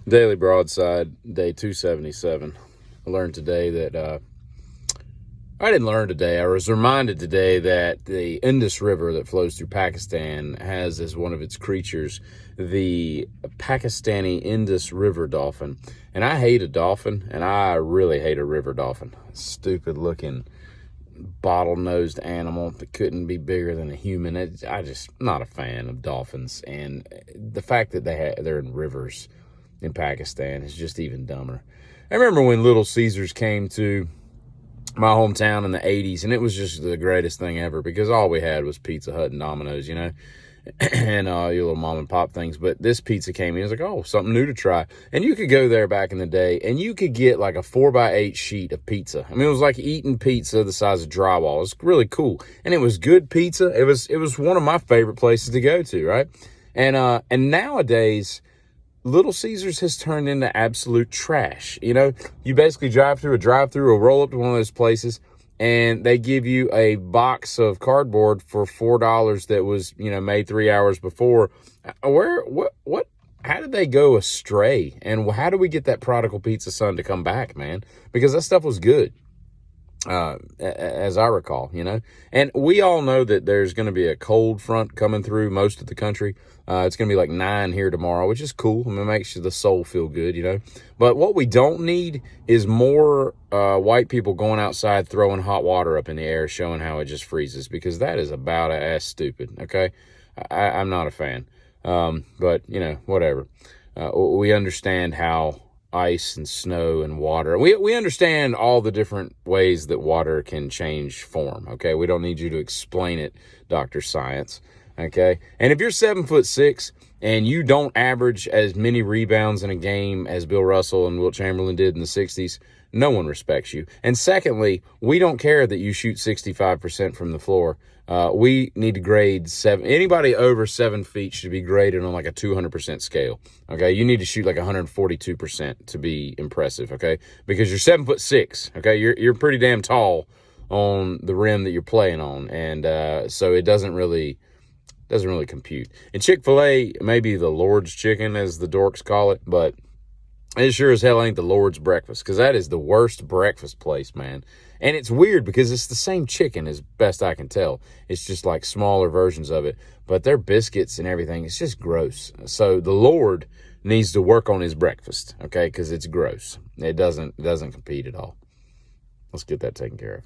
Daily Broadside, day 277. I learned today that, I didn't learn today, I was reminded today that the Indus River that flows through Pakistan has as one of its creatures the Pakistani Indus River dolphin. And I hate a dolphin, and I really hate a river dolphin. Stupid looking bottle-nosed animal that couldn't be bigger than a human. I just not a fan of dolphins, and the fact that they're in rivers in Pakistan is just even dumber. I remember when Little Caesars came to my hometown in the 80s, and it was just the greatest thing ever because all we had was Pizza Hut and Domino's, and your little mom and pop things. But this pizza came in. I was like, oh, something new to try. And you could go there back in the day, and you could get like a 4x8 sheet of pizza. I mean, it was like eating pizza the size of drywall. It was really cool, and it was good pizza. It was one of my favorite places to go to, right? And nowadays, Little Caesars has turned into absolute trash. You basically drive through or roll up to one of those places, and they give you a box of cardboard for $4 that was, made 3 hours before. How did they go astray? And how do we get that prodigal pizza son to come back, man? Because that stuff was good. As I recall, and we all know that there's going to be a cold front coming through most of the country. It's going to be like 9 here tomorrow, which is cool. I mean, it makes the soul feel good, But what we don't need is more white people going outside throwing hot water up in the air, showing how it just freezes, because that is about ass stupid. Okay, I'm not a fan. But whatever. We understand how ice and snow and water. We understand all the different ways that water can change form. Okay, we don't need you to explain it, Dr. Science. Okay, and if you're 7'6" and you don't average as many rebounds in a game as Bill Russell and Wilt Chamberlain did in the 60s, no one respects you. And secondly, we don't care that you shoot 65% from the floor. We need to grade anybody over 7 feet should be graded on like a 200% scale. Okay, you need to shoot like 142% to be impressive. Okay, because you're 7'6". Okay, you're pretty damn tall on the rim that you're playing on, and so it doesn't really compute. And Chick-fil-A may be the Lord's chicken, as the dorks call it, but it sure as hell ain't the Lord's breakfast, because that is the worst breakfast place, man. And it's weird because it's the same chicken as best I can tell. It's just like smaller versions of it, but their biscuits and everything, it's just gross. So the Lord needs to work on his breakfast, okay, because it's gross. It doesn't compete at all. Let's get that taken care of.